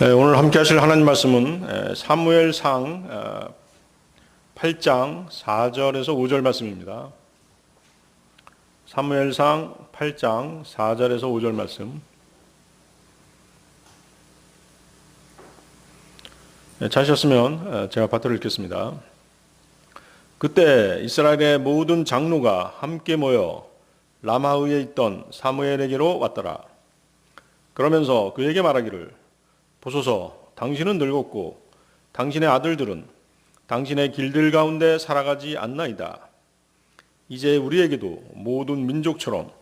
오늘 함께 하실 하나님 말씀은 사무엘상 8장 4절에서 5절 말씀입니다. 사무엘상 8장 4절에서 5절 말씀. 찾으셨으면 제가 받들어 읽겠습니다. 그때 이스라엘의 모든 장로가 함께 모여 라마의에 있던 사무엘에게로 왔더라. 그러면서 그에게 말하기를 보소서, 당신은 늙었고 당신의 아들들은 당신의 길들 가운데 살아가지 않나이다. 이제 우리에게도 모든 민족처럼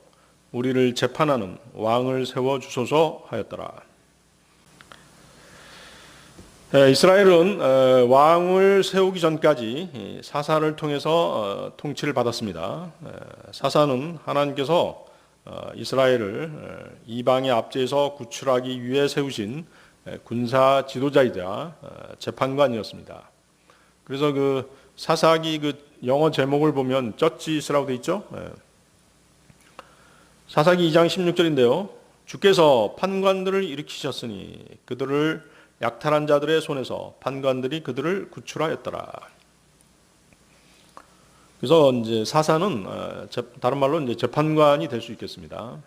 우리를 재판하는 왕을 세워 주소서 하였더라. 이스라엘은 왕을 세우기 전까지 사사를 통해서 통치를 받았습니다. 사사는 하나님께서 이스라엘을 이방의 압제에서 구출하기 위해 세우신 군사 지도자이자 재판관이었습니다. 그래서 그 사사기 그 영어 제목을 보면 저지스라고 되어 있죠. 사사기 2장 16절인데요. 주께서 판관들을 일으키셨으니 그들을 약탈한 자들의 손에서 판관들이 그들을 구출하였더라. 그래서 이제 사사는 다른 말로 이제 재판관이 될 수 있겠습니다.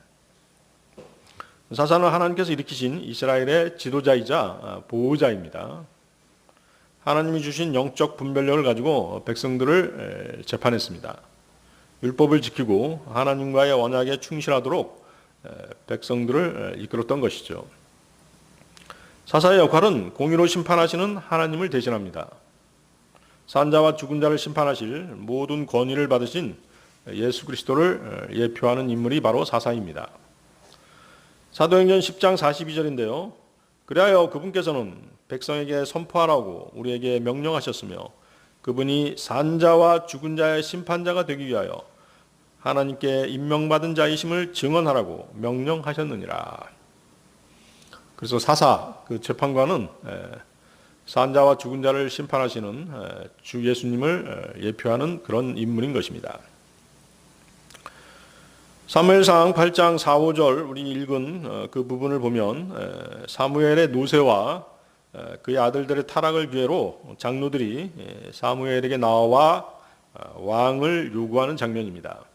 사사는 하나님께서 일으키신 이스라엘의 지도자이자 보호자입니다. 하나님이 주신 영적 분별력을 가지고 백성들을 재판했습니다. 율법을 지키고 하나님과의 언약에 충실하도록 백성들을 이끌었던 것이죠. 사사의 역할은 공의로 심판하시는 하나님을 대신합니다. 산자와 죽은 자를 심판하실 모든 권위를 받으신 예수 그리스도를 예표하는 인물이 바로 사사입니다. 사도행전 10장 42절인데요. 그리하여 그분께서는 백성에게 선포하라고 우리에게 명령하셨으며 그분이 산자와 죽은 자의 심판자가 되기 위하여 하나님께 임명받은 자이심을 증언하라고 명령하셨느니라. 그래서 사사, 그 재판관은 산자와 죽은 자를 심판하시는 주 예수님을 예표하는 그런 인물인 것입니다. 사무엘상 8장 4, 5절 우리 읽은 그 부분을 보면 사무엘의 노새와 그의 아들들의 타락을 기회로 장로들이 사무엘에게 나와 왕을 요구하는 장면입니다.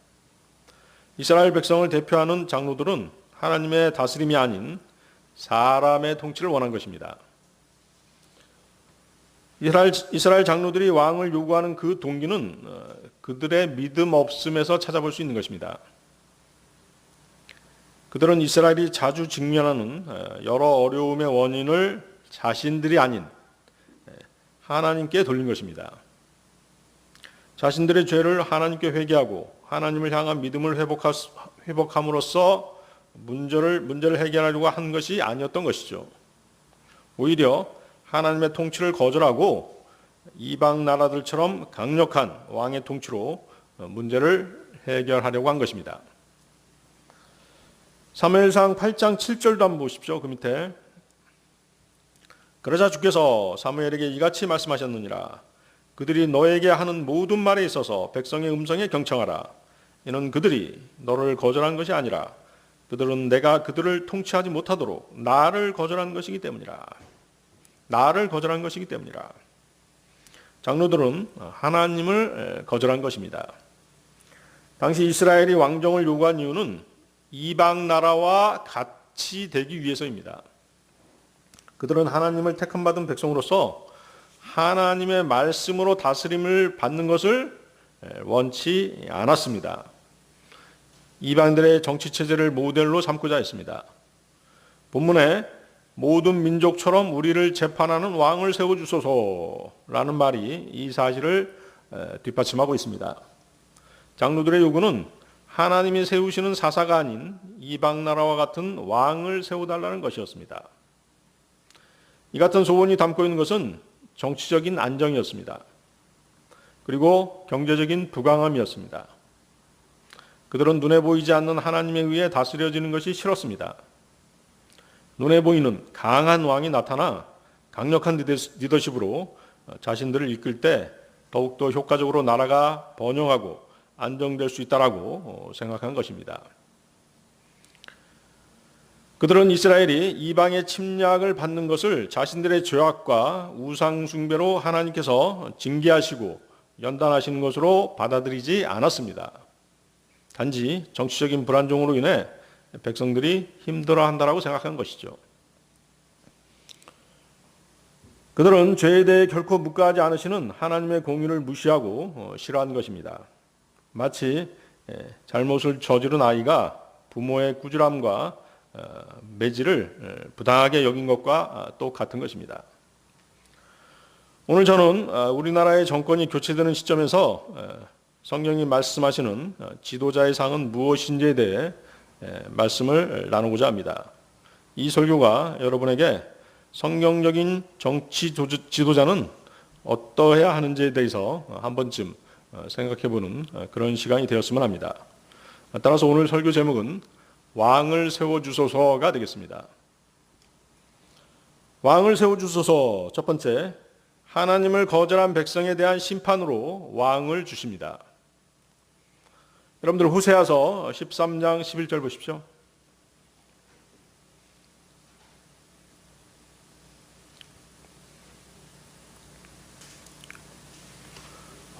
이스라엘 백성을 대표하는 장로들은 하나님의 다스림이 아닌 사람의 통치를 원한 것입니다. 이스라엘 장로들이 왕을 요구하는 그 동기는 그들의 믿음 없음에서 찾아볼 수 있는 것입니다. 그들은 이스라엘이 자주 직면하는 여러 어려움의 원인을 자신들이 아닌 하나님께 돌린 것입니다. 자신들의 죄를 하나님께 회개하고 하나님을 향한 믿음을 회복함으로써 문제를 해결하려고 한 것이 아니었던 것이죠. 오히려 하나님의 통치를 거절하고 이방 나라들처럼 강력한 왕의 통치로 문제를 해결하려고 한 것입니다. 사무엘상 8장 7절도 한번 보십시오. 그 밑에. 그러자 주께서 사무엘에게 이같이 말씀하셨느니라. 그들이 너에게 하는 모든 말에 있어서 백성의 음성에 경청하라. 이는 그들이 너를 거절한 것이 아니라 그들은 내가 그들을 통치하지 못하도록 나를 거절한 것이기 때문이라. 나를 거절한 것이기 때문이라. 장로들은 하나님을 거절한 것입니다. 당시 이스라엘이 왕정을 요구한 이유는 이방 나라와 같이 되기 위해서입니다. 그들은 하나님을 택함받은 백성으로서 하나님의 말씀으로 다스림을 받는 것을 원치 않았습니다. 이방들의 정치체제를 모델로 삼고자 했습니다. 본문에 모든 민족처럼 우리를 재판하는 왕을 세워주소서라는 말이 이 사실을 뒷받침하고 있습니다. 장로들의 요구는 하나님이 세우시는 사사가 아닌 이방 나라와 같은 왕을 세워달라는 것이었습니다. 이 같은 소원이 담고 있는 것은 정치적인 안정이었습니다. 그리고 경제적인 부강함이었습니다. 그들은 눈에 보이지 않는 하나님에 의해 다스려지는 것이 싫었습니다. 눈에 보이는 강한 왕이 나타나 강력한 리더십으로 자신들을 이끌 때 더욱더 효과적으로 나라가 번영하고 안정될 수 있다라고 생각한 것입니다. 그들은 이스라엘이 이방의 침략을 받는 것을 자신들의 죄악과 우상 숭배로 하나님께서 징계하시고 연단하시는 것으로 받아들이지 않았습니다. 단지 정치적인 불안정으로 인해 백성들이 힘들어한다라고 생각한 것이죠. 그들은 죄에 대해 결코 묵과하지 않으시는 하나님의 공의를 무시하고 싫어한 것입니다. 마치 잘못을 저지른 아이가 부모의 꾸지람과 매질을 부당하게 여긴 것과 똑같은 것입니다. 오늘 저는 우리나라의 정권이 교체되는 시점에서 성경이 말씀하시는 지도자의 상은 무엇인지에 대해 말씀을 나누고자 합니다. 이 설교가 여러분에게 성경적인 정치 지도자는 어떠해야 하는지에 대해서 한 번쯤 생각해보는 그런 시간이 되었으면 합니다. 따라서 오늘 설교 제목은 왕을 세워주소서가 되겠습니다. 왕을 세워주소서. 첫 번째, 하나님을 거절한 백성에 대한 심판으로 왕을 주십니다. 여러분들 호세아서 13장 11절 보십시오.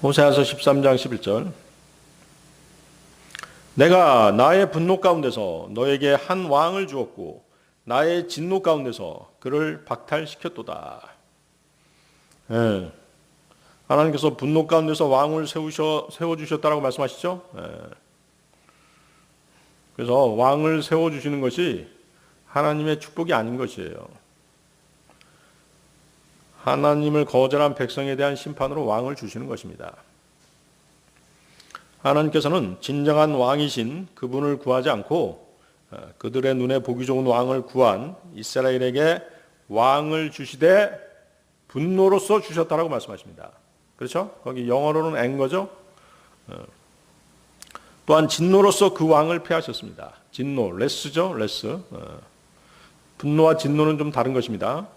호세아서 13장 11절. 내가 나의 분노 가운데서 너에게 한 왕을 주었고 나의 진노 가운데서 그를 박탈시켰도다. 예. 하나님께서 분노 가운데서 왕을 세워주셨다라고 말씀하시죠. 예. 그래서 왕을 세워주시는 것이 하나님의 축복이 아닌 것이에요. 하나님을 거절한 백성에 대한 심판으로 왕을 주시는 것입니다. 하나님께서는 진정한 왕이신 그분을 구하지 않고 그들의 눈에 보기 좋은 왕을 구한 이스라엘에게 왕을 주시되 분노로써 주셨다라고 말씀하십니다. 그렇죠? 거기 영어로는 앵거죠. 또한 진노로써 그 왕을 패하셨습니다. 진노, 레스죠, 레스. 분노와 진노는 좀 다른 것입니다.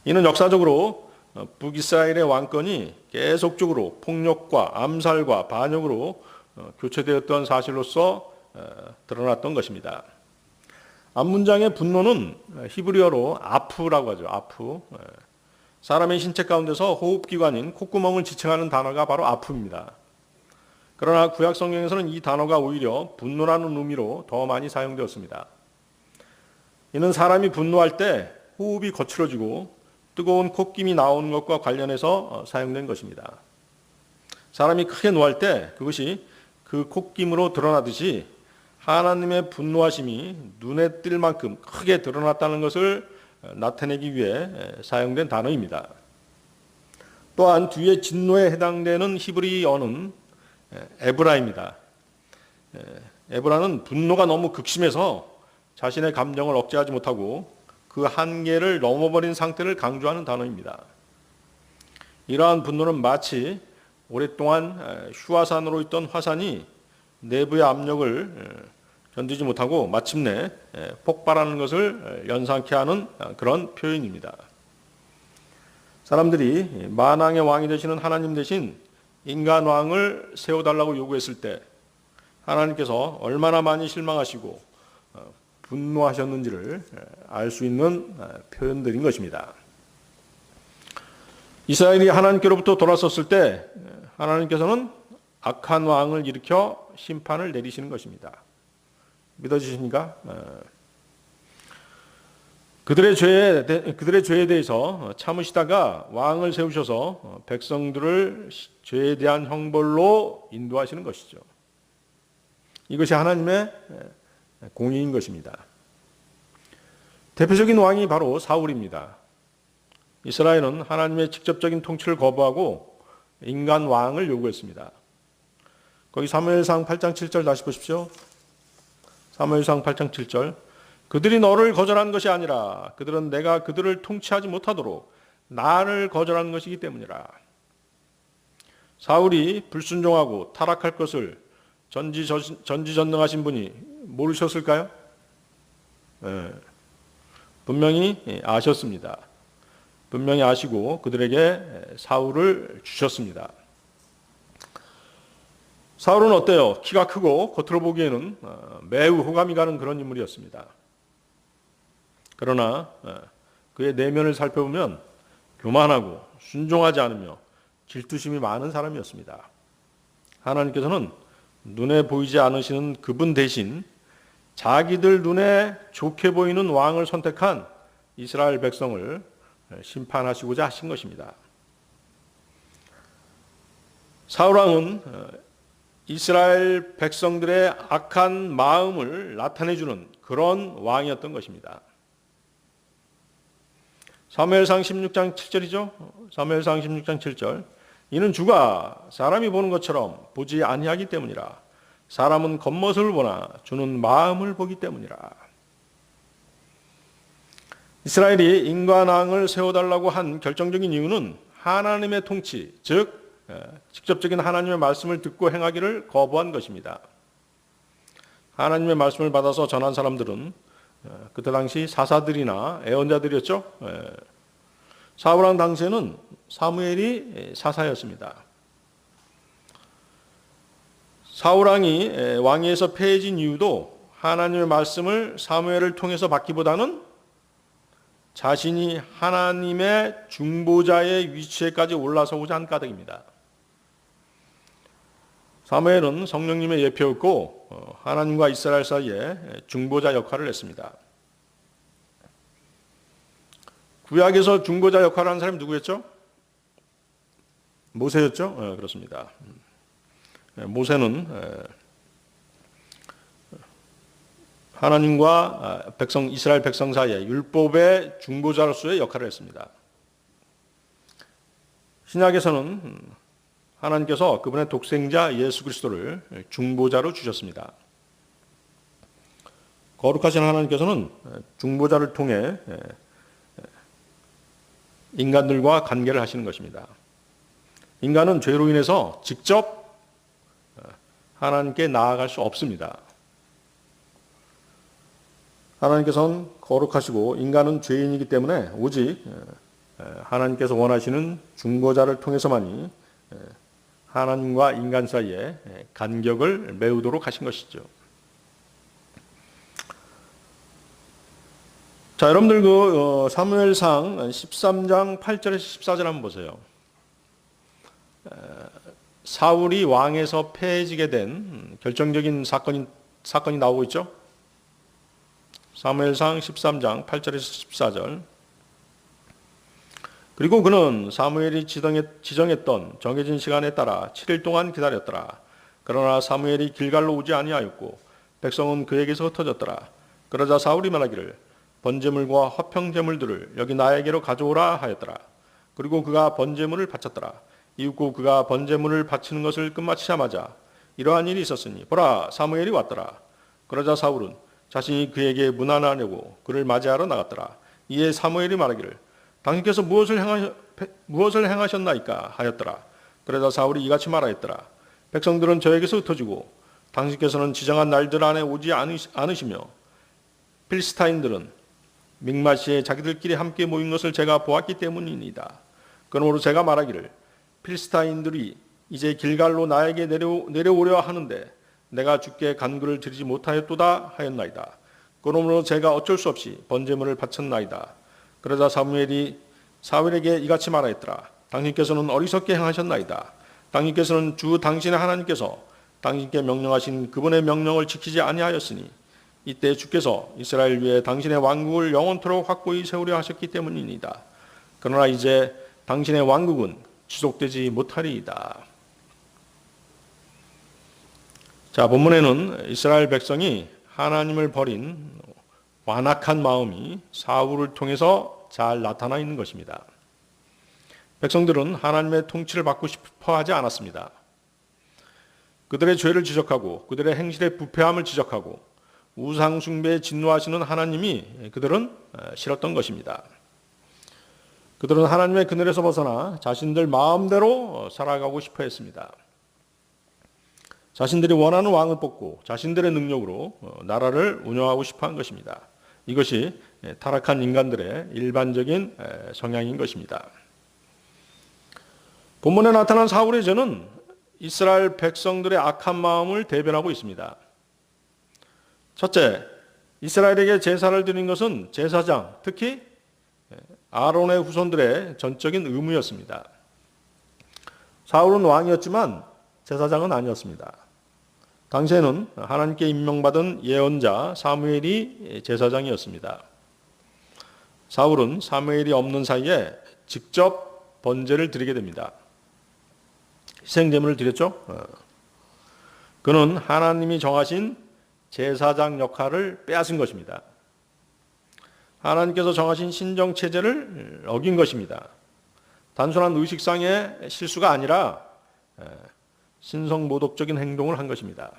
이는 역사적으로 북이스라엘의 왕권이 계속적으로 폭력과 암살과 반역으로 교체되었던 사실로서 드러났던 것입니다. 앞문장의 분노는 히브리어로 아프라고 하죠. 아프. 사람의 신체 가운데서 호흡기관인 콧구멍을 지칭하는 단어가 바로 아프입니다. 그러나 구약 성경에서는 이 단어가 오히려 분노라는 의미로 더 많이 사용되었습니다. 이는 사람이 분노할 때 호흡이 거칠어지고 뜨거운 콧김이 나오는 것과 관련해서 사용된 것입니다. 사람이 크게 노할 때 그것이 그 콧김으로 드러나듯이 하나님의 분노하심이 눈에 띌 만큼 크게 드러났다는 것을 나타내기 위해 사용된 단어입니다. 또한 뒤에 진노에 해당되는 히브리어는 에브라입니다. 에브라는 분노가 너무 극심해서 자신의 감정을 억제하지 못하고 그 한계를 넘어버린 상태를 강조하는 단어입니다. 이러한 분노는 마치 오랫동안 휴화산으로 있던 화산이 내부의 압력을 견디지 못하고 마침내 폭발하는 것을 연상케 하는 그런 표현입니다. 사람들이 만왕의 왕이 되시는 하나님 대신 인간 왕을 세워달라고 요구했을 때 하나님께서 얼마나 많이 실망하시고 분노하셨는지를 알 수 있는 표현들인 것입니다. 이스라엘이 하나님께로부터 돌아섰을 때 하나님께서는 악한 왕을 일으켜 심판을 내리시는 것입니다. 믿어지십니까? 그들의 죄에 대해서 참으시다가 왕을 세우셔서 백성들을 죄에 대한 형벌로 인도하시는 것이죠. 이것이 하나님의 공의인 것입니다. 대표적인 왕이 바로 사울입니다. 이스라엘은 하나님의 직접적인 통치를 거부하고 인간 왕을 요구했습니다. 거기 사무엘상 8장 7절 다시 보십시오. 사무엘상 8장 7절. 그들이 너를 거절한 것이 아니라 그들은 내가 그들을 통치하지 못하도록 나를 거절한 것이기 때문이라. 사울이 불순종하고 타락할 것을 전지전능하신 분이 모르셨을까요? 분명히 아셨습니다. 분명히 아시고 그들에게 사울을 주셨습니다. 사울은 어때요? 키가 크고 겉으로 보기에는 매우 호감이 가는 그런 인물이었습니다. 그러나 그의 내면을 살펴보면 교만하고 순종하지 않으며 질투심이 많은 사람이었습니다. 하나님께서는 눈에 보이지 않으시는 그분 대신 자기들 눈에 좋게 보이는 왕을 선택한 이스라엘 백성을 심판하시고자 하신 것입니다. 사울왕은 이스라엘 백성들의 악한 마음을 나타내주는 그런 왕이었던 것입니다. 사무엘상 16장 7절이죠. 사무엘상 16장 7절. 이는 주가 사람이 보는 것처럼 보지 아니하기 때문이라. 사람은 겉모습을 보나 주는 마음을 보기 때문이라. 이스라엘이 인간왕을 세워달라고 한 결정적인 이유는 하나님의 통치, 즉 직접적인 하나님의 말씀을 듣고 행하기를 거부한 것입니다. 하나님의 말씀을 받아서 전한 사람들은 그때 당시 사사들이나 애언자들이었죠. 사울왕 당시에는 사무엘이 사사였습니다. 사울왕이 왕위에서 패해진 이유도 하나님의 말씀을 사무엘을 통해서 받기보다는 자신이 하나님의 중보자의 위치에까지 올라서고자 한 까닭입니다. 사무엘은 성령님의 예표였고 하나님과 이스라엘 사이에 중보자 역할을 했습니다. 구약에서 중보자 역할을 한 사람이 누구였죠? 모세였죠? 그렇습니다. 모세는 하나님과 이스라엘 백성 사이에 율법의 중보자로서의 역할을 했습니다. 신약에서는 하나님께서 그분의 독생자 예수 그리스도를 중보자로 주셨습니다. 거룩하신 하나님께서는 중보자를 통해 인간들과 관계를 하시는 것입니다. 인간은 죄로 인해서 직접 하나님께 나아갈 수 없습니다. 하나님께서는 거룩하시고 인간은 죄인이기 때문에 오직 하나님께서 원하시는 중보자를 통해서만이 하나님과 인간 사이에 간격을 메우도록 하신 것이죠. 자, 여러분들 사무엘상 13장 8절에서 14절 한번 보세요. 사울이 왕에서 패해지게 된 결정적인 사건이 나오고 있죠. 사무엘상 13장 8절에서 14절. 그리고 그는 사무엘이 지정했던 정해진 시간에 따라 7일 동안 기다렸더라. 그러나 사무엘이 길갈로 오지 아니하였고 백성은 그에게서 흩어졌더라. 그러자 사울이 말하기를 번제물과 화평제물들을 여기 나에게로 가져오라 하였더라. 그리고 그가 번제물을 바쳤더라. 이윽고 그가 번제물을 바치는 것을 끝마치자마자 이러한 일이 있었으니 보라 사무엘이 왔더라. 그러자 사울은 자신이 그에게 문안하려고 그를 맞이하러 나갔더라. 이에 사무엘이 말하기를 당신께서 무엇을 행하셨나이까 하였더라. 그러자 사울이 이같이 말하였더라. 백성들은 저에게서 흩어지고 당신께서는 지정한 날들 안에 오지 않으시며 필스타인들은 mik마시에 자기들끼리 함께 모인 것을 제가 보았기 때문이니이다. 그러므로 제가 말하기를 필스타인들이 이제 길갈로 나에게 내려오려 하는데 내가 주께 간구를 드리지 못하였도다 하였나이다. 그러므로 제가 어쩔 수 없이 번제물을 바쳤나이다. 그러자 사무엘이 사울에게 이같이 말하였더라. 당신께서는 어리석게 행하셨나이다. 당신께서는 주 당신의 하나님께서 당신께 명령하신 그분의 명령을 지키지 아니하였으니 이때 주께서 이스라엘 위에 당신의 왕국을 영원토록 확고히 세우려 하셨기 때문이니다. 그러나 이제 당신의 왕국은 지속되지 못하리이다. 자, 본문에는 이스라엘 백성이 하나님을 버린 완악한 마음이 사울을 통해서 잘 나타나 있는 것입니다. 백성들은 하나님의 통치를 받고 싶어 하지 않았습니다. 그들의 죄를 지적하고 그들의 행실의 부패함을 지적하고 우상 숭배에 진노하시는 하나님이 그들은 싫었던 것입니다. 그들은 하나님의 그늘에서 벗어나 자신들 마음대로 살아가고 싶어 했습니다. 자신들이 원하는 왕을 뽑고 자신들의 능력으로 나라를 운영하고 싶어 한 것입니다. 이것이 타락한 인간들의 일반적인 성향인 것입니다. 본문에 나타난 사울의 죄는 이스라엘 백성들의 악한 마음을 대변하고 있습니다. 첫째, 이스라엘에게 제사를 드리는 것은 제사장, 특히 아론의 후손들의 전적인 의무였습니다. 사울은 왕이었지만 제사장은 아니었습니다. 당시에는 하나님께 임명받은 예언자 사무엘이 제사장이었습니다. 사울은 사무엘이 없는 사이에 직접 번제를 드리게 됩니다. 희생제물을 드렸죠. 그는 하나님이 정하신 제사장 역할을 빼앗은 것입니다. 하나님께서 정하신 신정체제를 어긴 것입니다. 단순한 의식상의 실수가 아니라 신성모독적인 행동을 한 것입니다.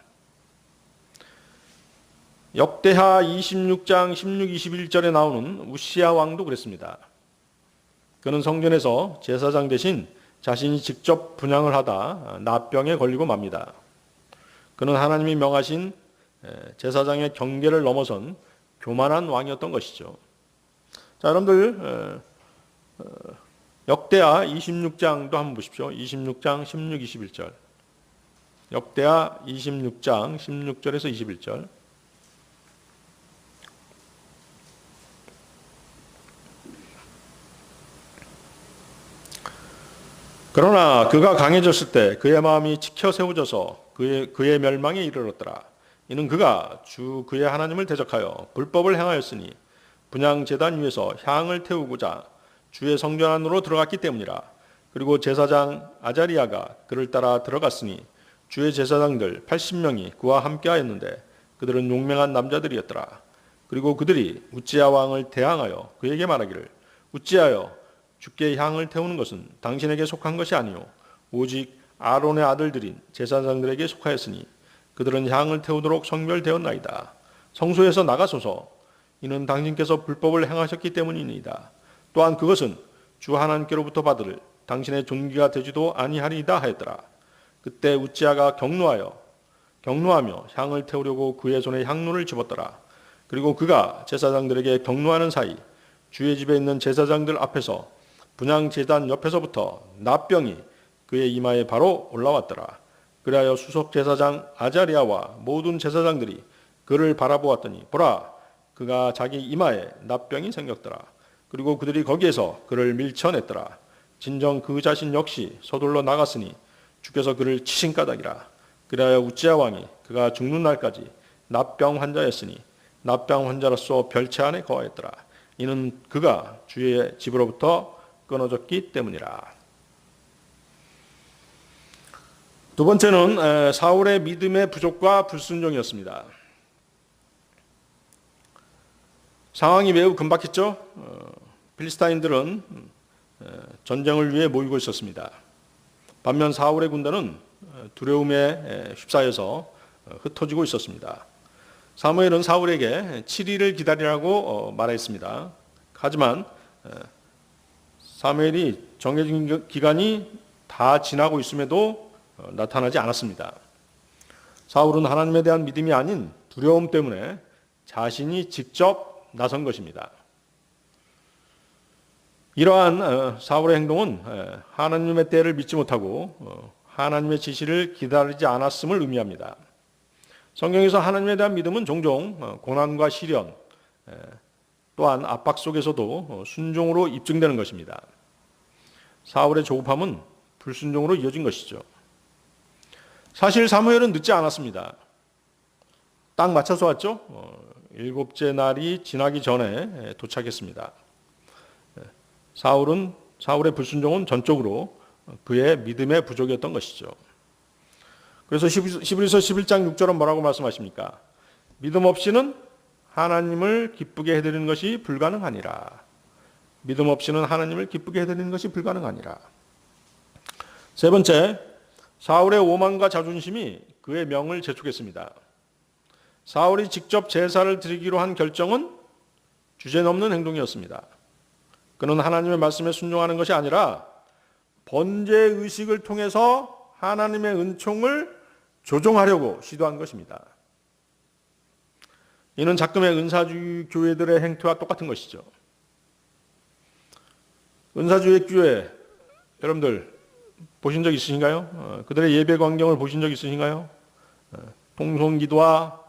역대하 26장 16, 21절에 나오는 우시야 왕도 그랬습니다. 그는 성전에서 제사장 대신 자신이 직접 분향을 하다 납병에 걸리고 맙니다. 그는 하나님이 명하신 제사장의 경계를 넘어선 교만한 왕이었던 것이죠. 자, 여러분들 역대하 26장도 한번 보십시오. 26장 16, 21절. 역대하 26장 16절에서 21절. 그러나 그가 강해졌을 때 그의 마음이 지켜 세워져서 그의 멸망에 이르렀더라. 이는 그가 주 그의 하나님을 대적하여 불법을 행하였으니 분향 제단 위에서 향을 태우고자 주의 성전 안으로 들어갔기 때문이라. 그리고 제사장 아자리아가 그를 따라 들어갔으니 주의 제사장들 80명이 그와 함께하였는데 그들은 용맹한 남자들이었더라. 그리고 그들이 우찌야 왕을 대항하여 그에게 말하기를 우찌하여 주께 향을 태우는 것은 당신에게 속한 것이 아니요 오직 아론의 아들들인 제사장들에게 속하였으니 그들은 향을 태우도록 성별되었나이다. 성소에서 나가소서. 이는 당신께서 불법을 행하셨기 때문이니이다. 또한 그것은 주 하나님께로부터 받을 당신의 존귀가 되지도 아니하리이다 하였더라. 그때 우찌야가 경노하며 향을 태우려고 그의 손에 향로를 집었더라. 그리고 그가 제사장들에게 경노하는 사이 주의 집에 있는 제사장들 앞에서 분향 제단 옆에서부터 납병이 그의 이마에 바로 올라왔더라. 그리하여 수석 제사장 아자리아와 모든 제사장들이 그를 바라보았더니 보라, 그가 자기 이마에 납병이 생겼더라. 그리고 그들이 거기에서 그를 밀쳐냈더라. 진정 그 자신 역시 서둘러 나갔으니 주께서 그를 치신 까닭이라. 그리하여 우찌야 왕이 그가 죽는 날까지 납병 환자였으니 납병 환자로서 별채 안에 거하였더라. 이는 그가 주의 집으로부터 끊어졌기 때문이라. 두 번째는 사울의 믿음의 부족과 불순종이었습니다. 상황이 매우 긴박했죠. 필리스타인들은 전쟁을 위해 모이고 있었습니다. 반면 사울의 군대는 두려움에 휩싸여서 흩어지고 있었습니다. 사무엘은 사울에게 7일을 기다리라고 말했습니다. 하지만 사무엘이 정해진 기간이 다 지나고 있음에도 나타나지 않았습니다. 사울은 하나님에 대한 믿음이 아닌 두려움 때문에 자신이 직접 나선 것입니다. 이러한 사울의 행동은 하나님의 때를 믿지 못하고 하나님의 지시를 기다리지 않았음을 의미합니다. 성경에서 하나님에 대한 믿음은 종종 고난과 시련 또한 압박 속에서도 순종으로 입증되는 것입니다. 사울의 조급함은 불순종으로 이어진 것이죠. 사실 사무엘은 늦지 않았습니다. 딱 맞춰서 왔죠. 7째 날이 지나기 전에 도착했습니다. 사울의 불순종은 전적으로 그의 믿음의 부족이었던 것이죠. 그래서 히브리서 11장 6절은 뭐라고 말씀하십니까? 믿음 없이는 하나님을 기쁘게 해드리는 것이 불가능하니라. 믿음 없이는 하나님을 기쁘게 해드리는 것이 불가능하니라. 세 번째, 사울의 오만과 자존심이 그의 명을 재촉했습니다. 사울이 직접 제사를 드리기로 한 결정은 주제넘는 행동이었습니다. 그는 하나님의 말씀에 순종하는 것이 아니라 번제의식을 통해서 하나님의 은총을 조종하려고 시도한 것입니다. 이는 작금의 은사주의 교회들의 행태와 똑같은 것이죠. 은사주의 교회, 여러분들 보신 적 있으신가요? 그들의 예배 광경을 보신 적 있으신가요? 통성기도와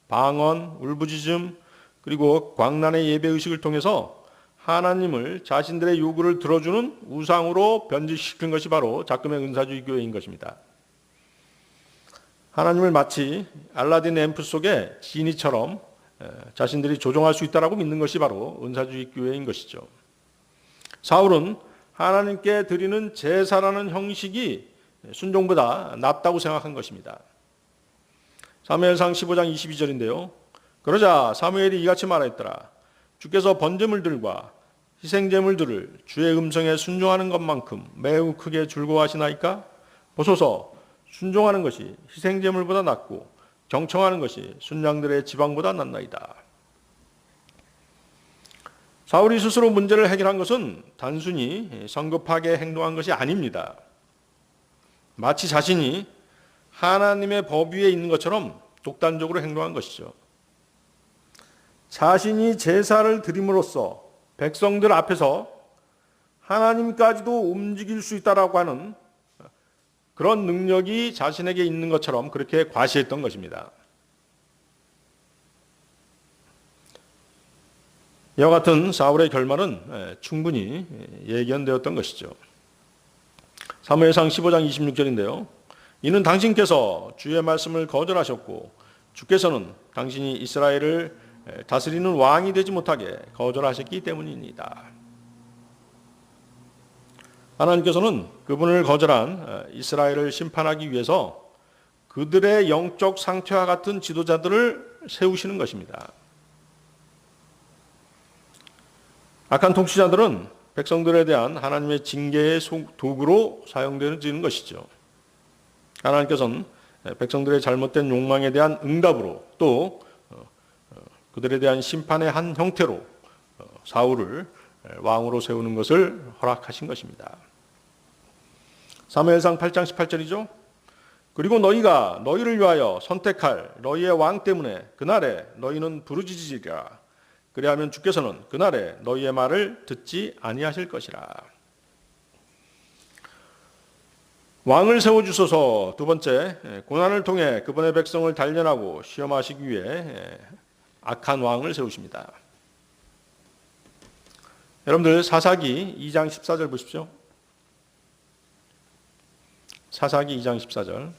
방언, 울부짖음, 그리고 광란의 예배의식을 통해서 하나님을 자신들의 요구를 들어주는 우상으로 변질시킨 것이 바로 작금의 은사주의 교회인 것입니다. 하나님을 마치 알라딘 램프 속의 지니처럼 자신들이 조종할 수 있다라고 믿는 것이 바로 은사주의 교회인 것이죠. 사울은 하나님께 드리는 제사라는 형식이 순종보다 낫다고 생각한 것입니다. 사무엘상 15장 22절인데요. 그러자 사무엘이 이같이 말하였더라. 주께서 번제물들과 희생제물들을 주의 음성에 순종하는 것만큼 매우 크게 즐거워하시나이까? 보소서, 순종하는 것이 희생제물보다 낫고 경청하는 것이 순양들의 지방보다 낫나이다. 사울이 스스로 문제를 해결한 것은 단순히 성급하게 행동한 것이 아닙니다. 마치 자신이 하나님의 법 위에 있는 것처럼 독단적으로 행동한 것이죠. 자신이 제사를 드림으로써 백성들 앞에서 하나님까지도 움직일 수 있다라고 하는 그런 능력이 자신에게 있는 것처럼 그렇게 과시했던 것입니다. 이와 같은 사울의 결말은 충분히 예견되었던 것이죠. 사무엘상 15장 26절인데요. 이는 당신께서 주의 말씀을 거절하셨고 주께서는 당신이 이스라엘을 다스리는 왕이 되지 못하게 거절하셨기 때문입니다. 하나님께서는 그분을 거절한 이스라엘을 심판하기 위해서 그들의 영적 상태와 같은 지도자들을 세우시는 것입니다. 악한 통치자들은 백성들에 대한 하나님의 징계의 도구로 사용되는 것이죠. 하나님께서는 백성들의 잘못된 욕망에 대한 응답으로 또 그들에 대한 심판의 한 형태로 사울을 왕으로 세우는 것을 허락하신 것입니다. 사무엘상 8장 18절이죠. 그리고 너희가 너희를 위하여 선택할 너희의 왕 때문에 그날에 너희는 부르짖으리라. 그리하면 주께서는 그날에 너희의 말을 듣지 아니하실 것이라. 왕을 세워주소서. 두 번째, 고난을 통해 그분의 백성을 단련하고 시험하시기 위해 악한 왕을 세우십니다. 여러분들 사사기 2장 14절 보십시오. 사사기 2장 14절.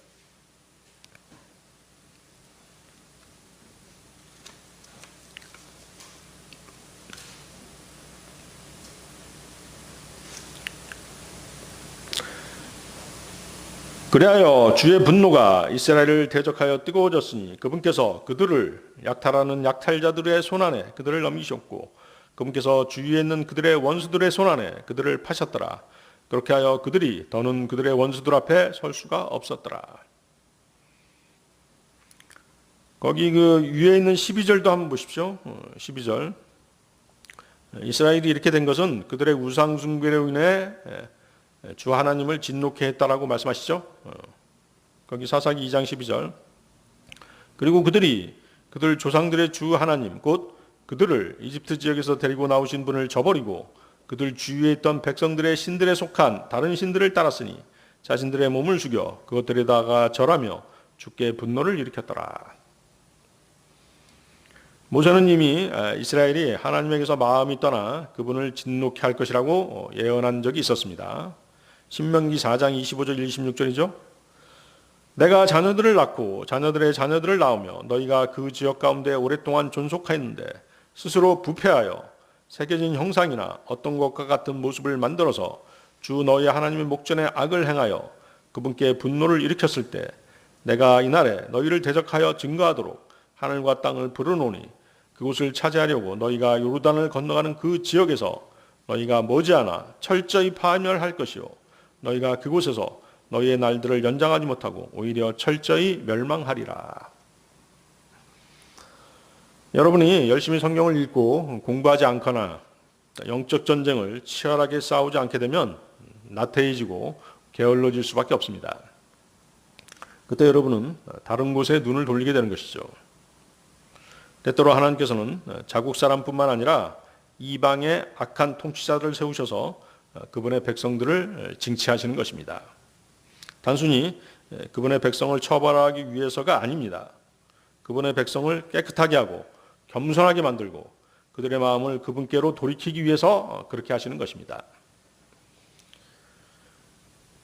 그리하여 주의 분노가 이스라엘을 대적하여 뜨거워졌으니 그분께서 그들을 약탈하는 약탈자들의 손안에 그들을 넘기셨고 그분께서 주위에 있는 그들의 원수들의 손안에 그들을 파셨더라. 그렇게 하여 그들이 더는 그들의 원수들 앞에 설 수가 없었더라. 거기 그 위에 있는 12절도 한번 보십시오. 12절. 이스라엘이 이렇게 된 것은 그들의 우상 숭배로 인해 주 하나님을 진노케 했다라고 말씀하시죠. 거기 사사기 2장 12절. 그리고 그들이 그들 조상들의 주 하나님 곧 그들을 이집트 지역에서 데리고 나오신 분을 저버리고 그들 주위에 있던 백성들의 신들에 속한 다른 신들을 따랐으니 자신들의 몸을 죽여 그것들에다가 절하며 주께 분노를 일으켰더라. 모세는 이미 이스라엘이 하나님에게서 마음이 떠나 그분을 진노케 할 것이라고 예언한 적이 있었습니다. 신명기 4장 25절 26절이죠. 내가 자녀들을 낳고 자녀들의 자녀들을 낳으며 너희가 그 지역 가운데 오랫동안 존속하였는데 스스로 부패하여 새겨진 형상이나 어떤 것과 같은 모습을 만들어서 주 너희 하나님의 목전에 악을 행하여 그분께 분노를 일으켰을 때 내가 이날에 너희를 대적하여 증거하도록 하늘과 땅을 부르노니 그곳을 차지하려고 너희가 요르단을 건너가는 그 지역에서 너희가 머지않아 철저히 파멸할 것이요 너희가 그곳에서 너희의 날들을 연장하지 못하고 오히려 철저히 멸망하리라. 여러분이 열심히 성경을 읽고 공부하지 않거나 영적 전쟁을 치열하게 싸우지 않게 되면 나태해지고 게을러질 수밖에 없습니다. 그때 여러분은 다른 곳에 눈을 돌리게 되는 것이죠. 때때로 하나님께서는 자국 사람뿐만 아니라 이방의 악한 통치자들을 세우셔서 그분의 백성들을 징치하시는 것입니다. 단순히 그분의 백성을 처벌하기 위해서가 아닙니다. 그분의 백성을 깨끗하게 하고 겸손하게 만들고 그들의 마음을 그분께로 돌이키기 위해서 그렇게 하시는 것입니다.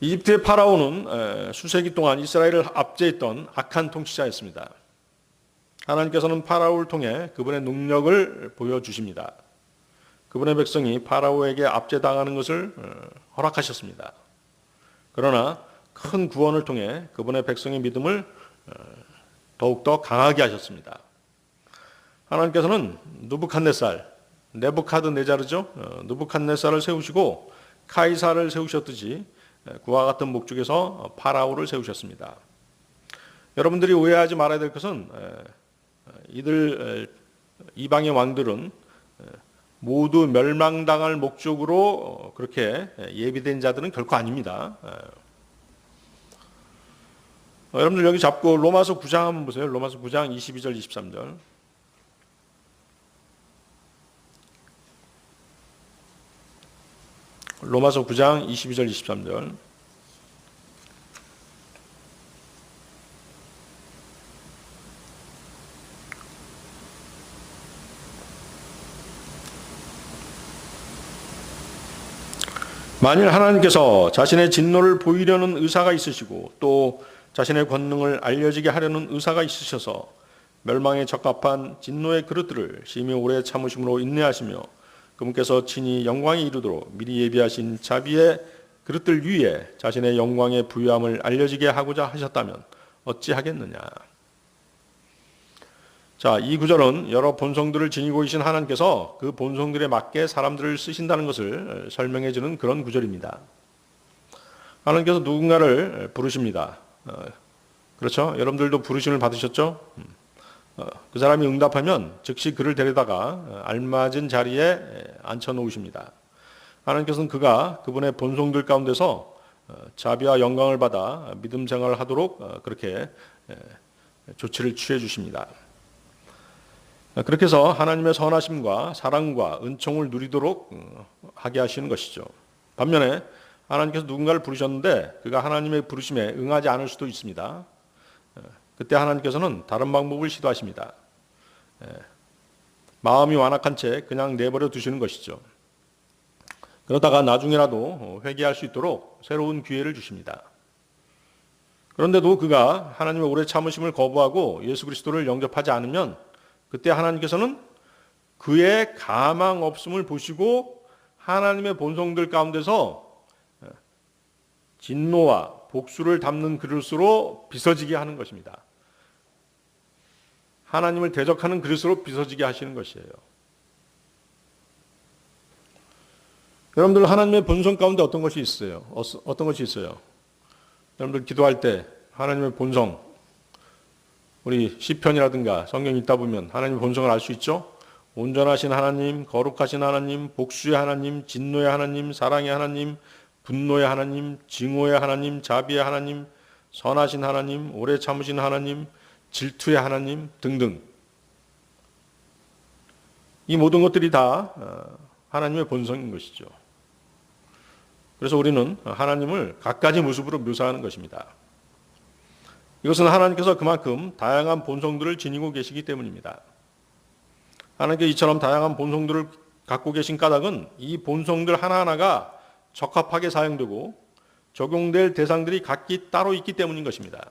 이집트의 파라오는 수세기 동안 이스라엘을 압제했던 악한 통치자였습니다. 하나님께서는 파라오를 통해 그분의 능력을 보여주십니다. 그분의 백성이 파라오에게 압제당하는 것을 허락하셨습니다. 그러나 큰 구원을 통해 그분의 백성의 믿음을 더욱더 강하게 하셨습니다. 하나님께서는 네부카드네자르죠. 느부갓네살을 세우시고 카이사를 세우셨듯이 그와 같은 목적에서 파라오를 세우셨습니다. 여러분들이 오해하지 말아야 될 것은 이방의 왕들은 모두 멸망당할 목적으로 그렇게 예비된 자들은 결코 아닙니다. 여러분들 여기 잡고 로마서 9장 한번 보세요. 로마서 9장 22절 23절. 로마서 9장 22절 23절. 만일 하나님께서 자신의 진노를 보이려는 의사가 있으시고 또 자신의 권능을 알려지게 하려는 의사가 있으셔서 멸망에 적합한 진노의 그릇들을 심히 오래 참으심으로 인내하시며 그분께서 친히 영광에 이르도록 미리 예비하신 자비의 그릇들 위에 자신의 영광의 부유함을 알려지게 하고자 하셨다면 어찌하겠느냐. 자, 이 구절은 여러 본성들을 지니고 계신 하나님께서 그 본성들에 맞게 사람들을 쓰신다는 것을 설명해 주는 그런 구절입니다. 하나님께서 누군가를 부르십니다. 그렇죠? 여러분들도 부르심을 받으셨죠? 그 사람이 응답하면 즉시 그를 데려다가 알맞은 자리에 앉혀 놓으십니다. 하나님께서는 그가 그분의 본성들 가운데서 자비와 영광을 받아 믿음 생활을 하도록 그렇게 조치를 취해 주십니다. 그렇게 해서 하나님의 선하심과 사랑과 은총을 누리도록 하게 하시는 것이죠. 반면에 하나님께서 누군가를 부르셨는데 그가 하나님의 부르심에 응하지 않을 수도 있습니다. 그때 하나님께서는 다른 방법을 시도하십니다. 마음이 완악한 채 그냥 내버려 두시는 것이죠. 그러다가 나중에라도 회개할 수 있도록 새로운 기회를 주십니다. 그런데도 그가 하나님의 오래 참으심을 거부하고 예수 그리스도를 영접하지 않으면 그때 하나님께서는 그의 가망 없음을 보시고 하나님의 본성들 가운데서 진노와 복수를 담는 그릇으로 빚어지게 하는 것입니다. 하나님을 대적하는 그릇으로 빚어지게 하시는 것이에요. 여러분들 하나님의 본성 가운데 어떤 것이 있어요? 어떤 것이 있어요? 여러분들 기도할 때 하나님의 본성, 우리 시편이라든가 성경 읽다 보면 하나님의 본성을 알 수 있죠? 온전하신 하나님, 거룩하신 하나님, 복수의 하나님, 진노의 하나님, 사랑의 하나님, 분노의 하나님, 증오의 하나님, 자비의 하나님, 선하신 하나님, 오래 참으신 하나님, 질투의 하나님 등등. 이 모든 것들이 다 하나님의 본성인 것이죠. 그래서 우리는 하나님을 갖가지 모습으로 묘사하는 것입니다. 이것은 하나님께서 그만큼 다양한 본성들을 지니고 계시기 때문입니다. 하나님께서 이처럼 다양한 본성들을 갖고 계신 까닭은 이 본성들 하나하나가 적합하게 사용되고 적용될 대상들이 각기 따로 있기 때문인 것입니다.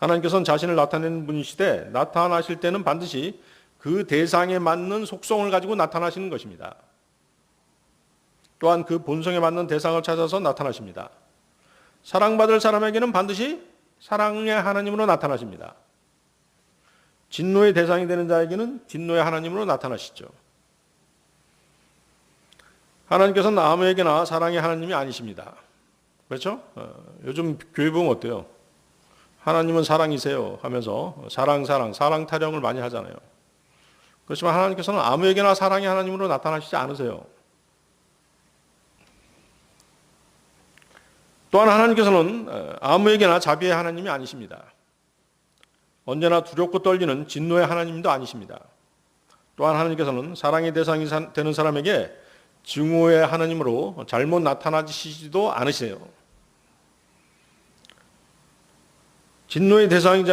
하나님께서는 자신을 나타내는 분이시되 나타나실 때는 반드시 그 대상에 맞는 속성을 가지고 나타나시는 것입니다. 또한 그 본성에 맞는 대상을 찾아서 나타나십니다. 사랑받을 사람에게는 반드시 사랑의 하나님으로 나타나십니다. 진노의 대상이 되는 자에게는 진노의 하나님으로 나타나시죠. 하나님께서는 아무에게나 사랑의 하나님이 아니십니다. 그렇죠? 요즘 교회 보면 어때요? 하나님은 사랑이세요 하면서 사랑 타령을 많이 하잖아요. 그렇지만 하나님께서는 아무에게나 사랑의 하나님으로 나타나시지 않으세요. 또한 하나님께서는 아무에게나 자비의 하나님이 아니십니다. 언제나 두렵고 떨리는 진노의 하나님도 아니십니다. 또한 하나님께서는 사랑의 대상이 되는 사람에게 증오의 하나님으로 잘못 나타나시지도 않으세요. 진노의 대상이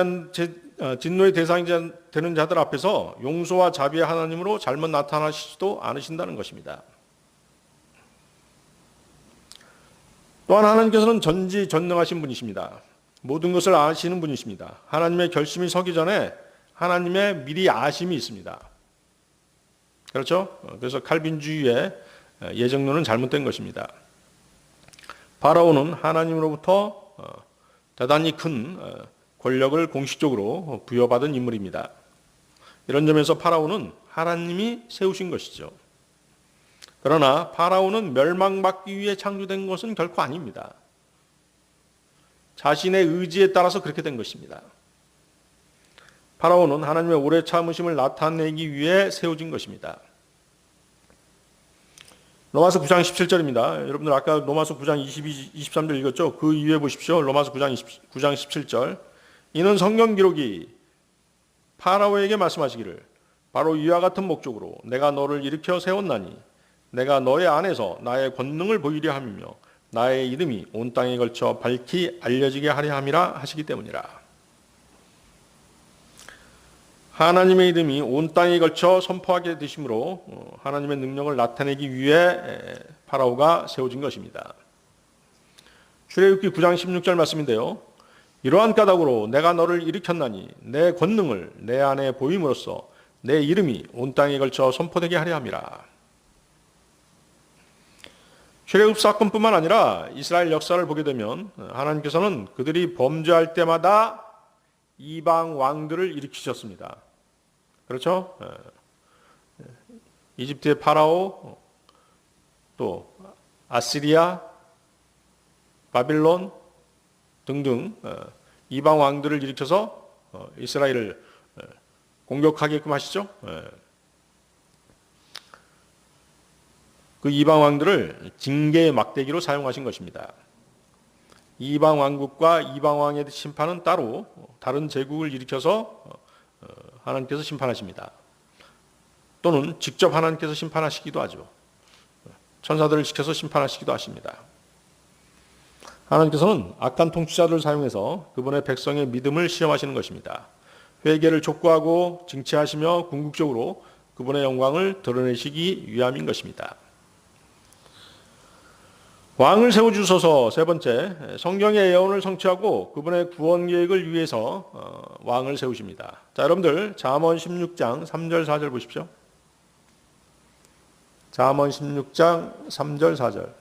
되는 자들 앞에서 용서와 자비의 하나님으로 잘못 나타나시지도 않으신다는 것입니다. 또한 하나님께서는 전지전능하신 분이십니다. 모든 것을 아시는 분이십니다. 하나님의 결심이 서기 전에 하나님의 미리 아심이 있습니다. 그렇죠? 그래서 칼빈주의의 예정론은 잘못된 것입니다. 바라오는 하나님으로부터 대단히 큰 권력을 공식적으로 부여받은 인물입니다. 이런 점에서 파라오는 하나님이 세우신 것이죠. 그러나 파라오는 멸망받기 위해 창조된 것은 결코 아닙니다. 자신의 의지에 따라서 그렇게 된 것입니다. 파라오는 하나님의 오래 참으심을 나타내기 위해 세워진 것입니다. 로마서 9장 17절입니다. 여러분들 아까 로마서 9장 22, 23절 읽었죠? 그 이후에 보십시오. 로마서 9장 17절. 이는 성경 기록이 파라오에게 말씀하시기를 바로 이와 같은 목적으로 내가 너를 일으켜 세웠나니 내가 너의 안에서 나의 권능을 보이려 함이며 나의 이름이 온 땅에 걸쳐 밝히 알려지게 하려 함이라 하시기 때문이라. 하나님의 이름이 온 땅에 걸쳐 선포하게 되심으로 하나님의 능력을 나타내기 위해 파라오가 세워진 것입니다. 출애굽기 9장 16절 말씀인데요. 이러한 까닭으로 내가 너를 일으켰나니 내 권능을 내 안에 보임으로써 내 이름이 온 땅에 걸쳐 선포되게 하려 함이라. 출애굽 사건뿐만 아니라 이스라엘 역사를 보게 되면 하나님께서는 그들이 범죄할 때마다 이방 왕들을 일으키셨습니다. 그렇죠? 이집트의 파라오, 또 아시리아, 바빌론 등등 이방 왕들을 일으켜서 이스라엘을 공격하게끔 하시죠. 그 이방 왕들을 징계의 막대기로 사용하신 것입니다. 이방 왕국과 이방 왕의 심판은 따로 다른 제국을 일으켜서 하나님께서 심판하십니다. 또는 직접 하나님께서 심판하시기도 하죠. 천사들을 시켜서 심판하시기도 하십니다. 하나님께서는 악한 통치자들을 사용해서 그분의 백성의 믿음을 시험하시는 것입니다. 회개를 촉구하고 징치하시며 궁극적으로 그분의 영광을 드러내시기 위함인 것입니다. 왕을 세워주소서. 세 번째, 성경의 예언을 성취하고 그분의 구원 계획을 위해서 왕을 세우십니다. 자, 여러분들 잠언 16장 3절 4절 보십시오. 잠언 16장 3절 4절.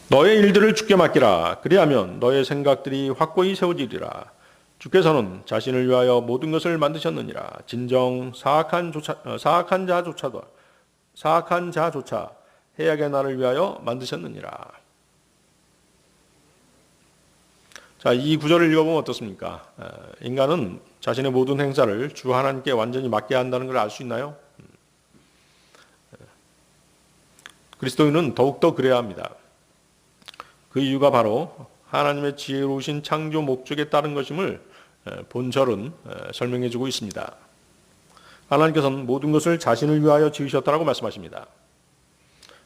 너의 일들을 주께 맡기라. 그리하면 너의 생각들이 확고히 세워지리라. 주께서는 자신을 위하여 모든 것을 만드셨느니라. 진정 사악한 자조차 해악의 날을 위하여 만드셨느니라. 자, 이 구절을 읽어보면 어떻습니까? 인간은 자신의 모든 행사를 주 하나님께 완전히 맡겨야 한다는 걸 알 수 있나요? 그리스도인은 더욱더 그래야 합니다. 그 이유가 바로 하나님의 지혜로우신 창조 목적에 따른 것임을 본절은 설명해 주고 있습니다. 하나님께서는 모든 것을 자신을 위하여 지으셨다라고 말씀하십니다.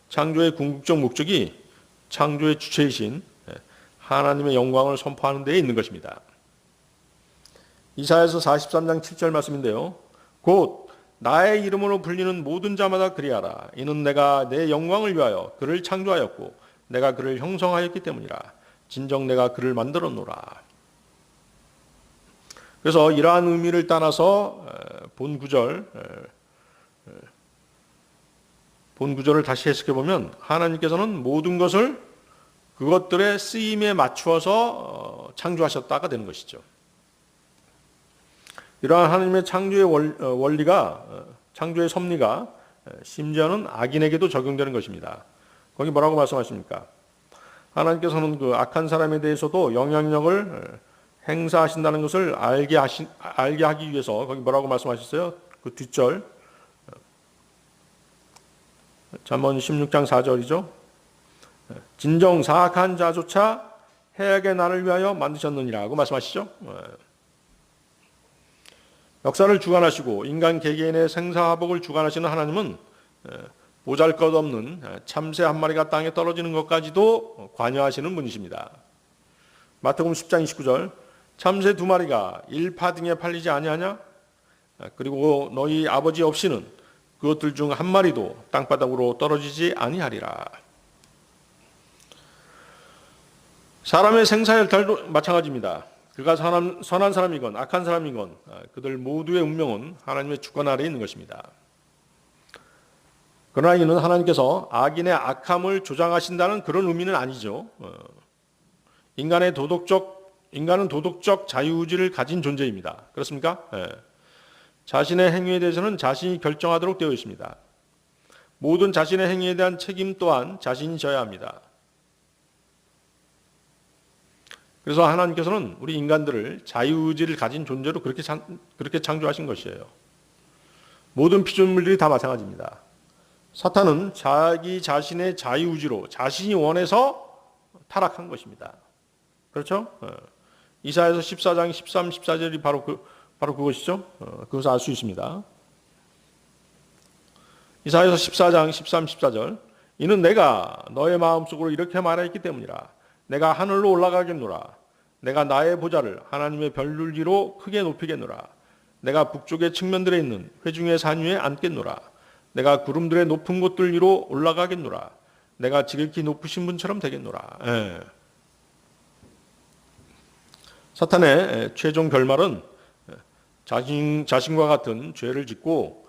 창조의 궁극적 목적이 창조의 주체이신 하나님의 영광을 선포하는 데에 있는 것입니다. 이사야서 43장 7절 말씀인데요. 곧 나의 이름으로 불리는 모든 자마다 그리하라. 이는 내가 내 영광을 위하여 그를 창조하였고 내가 그를 형성하였기 때문이라. 진정 내가 그를 만들었노라. 그래서 이러한 의미를 따라서 본 구절을 다시 해석해 보면 하나님께서는 모든 것을 그것들의 쓰임에 맞추어서 창조하셨다가 되는 것이죠. 이러한 하나님의 창조의 원리가 창조의 섭리가 심지어는 악인에게도 적용되는 것입니다. 거기 뭐라고 말씀하십니까? 하나님께서는 그 악한 사람에 대해서도 영향력을 행사하신다는 것을 알게 하기 위해서 거기 뭐라고 말씀하셨어요? 그 뒷절 잠언 16장 4절이죠. 진정 사악한 자조차 해악의 날을 위하여 만드셨느니라고 말씀하시죠. 역사를 주관하시고 인간 개개인의 생사화복을 주관하시는 하나님은 보잘것없는 참새 한 마리가 땅에 떨어지는 것까지도 관여하시는 분이십니다. 마태복음 10장 29절 참새 두 마리가 일파 등에 팔리지 아니하냐? 그리고 너희 아버지 없이는 그것들 중 한 마리도 땅바닥으로 떨어지지 아니하리라. 사람의 생사혈탈도 마찬가지입니다. 그가 선한 사람이건 악한 사람이건 그들 모두의 운명은 하나님의 주권 아래에 있는 것입니다. 그러나 이는 하나님께서 악인의 악함을 조장하신다는 그런 의미는 아니죠. 인간은 도덕적 자유의지를 가진 존재입니다. 그렇습니까? 자신의 행위에 대해서는 자신이 결정하도록 되어 있습니다. 모든 자신의 행위에 대한 책임 또한 자신이 져야 합니다. 그래서 하나님께서는 우리 인간들을 자유의지를 가진 존재로 그렇게 창조하신 것이에요. 모든 피조물들이 다 마찬가지입니다. 사탄은 자기 자신의 자유의지로 자신이 원해서 타락한 것입니다. 그렇죠? 이사야서 14장 13, 14절이 바로 그것이죠. 그것을 알 수 있습니다. 이사야서 14장 13, 14절 이는 내가 너의 마음속으로 이렇게 말하였기 때문이라. 내가 하늘로 올라가겠노라. 내가 나의 보좌를 하나님의 별들위로 크게 높이겠노라. 내가 북쪽의 측면들에 있는 회중의 산 위에 앉겠노라. 내가 구름들의 높은 곳들 위로 올라가겠노라. 내가 지극히 높으신 분처럼 되겠노라. 사탄의 최종 결말은 자신과 같은 죄를 짓고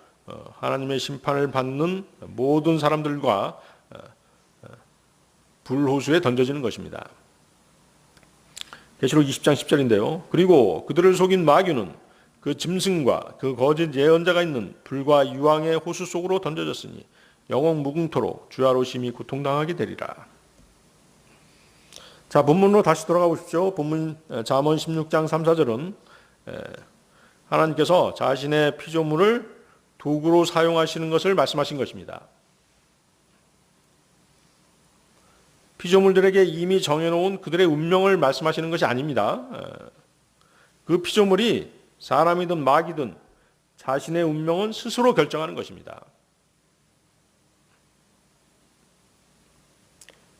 하나님의 심판을 받는 모든 사람들과 불호수에 던져지는 것입니다. 계시록 20장 10절인데요. 그리고 그들을 속인 마귀는 그 짐승과 그 거짓 예언자가 있는 불과 유황의 호수 속으로 던져졌으니 영원 무궁토록 주야로 심히 고통당하게 되리라. 자, 본문으로 다시 돌아가 보십시오. 본문 잠언 16장 3, 4절은 하나님께서 자신의 피조물을 도구로 사용하시는 것을 말씀하신 것입니다. 피조물들에게 이미 정해놓은 그들의 운명을 말씀하시는 것이 아닙니다. 그 피조물이 사람이든 마귀든 자신의 운명은 스스로 결정하는 것입니다.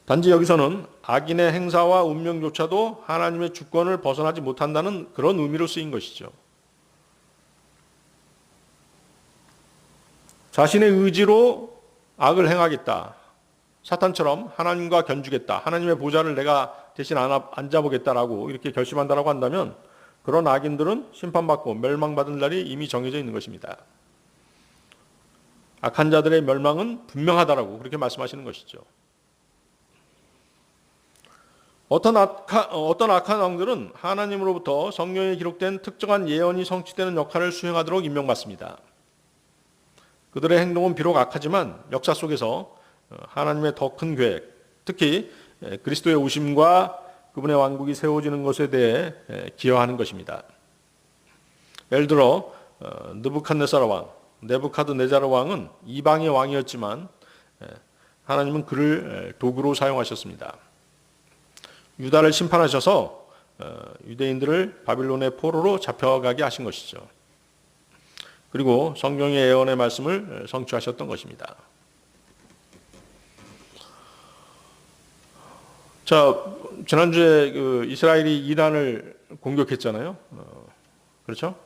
단지 여기서는 악인의 행사와 운명조차도 하나님의 주권을 벗어나지 못한다는 그런 의미로 쓰인 것이죠. 자신의 의지로 악을 행하겠다. 사탄처럼 하나님과 견주겠다. 하나님의 보좌를 내가 대신 앉아보겠다라고 이렇게 결심한다라고 한다면 그런 악인들은 심판받고 멸망받은 날이 이미 정해져 있는 것입니다. 악한 자들의 멸망은 분명하다라고 그렇게 말씀하시는 것이죠. 어떤 악한 왕들은 하나님으로부터 성경에 기록된 특정한 예언이 성취되는 역할을 수행하도록 임명받습니다. 그들의 행동은 비록 악하지만 역사 속에서 하나님의 더 큰 계획, 특히 그리스도의 오심과 그분의 왕국이 세워지는 것에 대해 기여하는 것입니다. 예를 들어 네부카드네자르 왕은 이방의 왕이었지만 하나님은 그를 도구로 사용하셨습니다. 유다를 심판하셔서 유대인들을 바빌론의 포로로 잡혀가게 하신 것이죠. 그리고 성경의 예언의 말씀을 성취하셨던 것입니다. 자, 지난주에 이스라엘이 이란을 공격했잖아요. 그렇죠?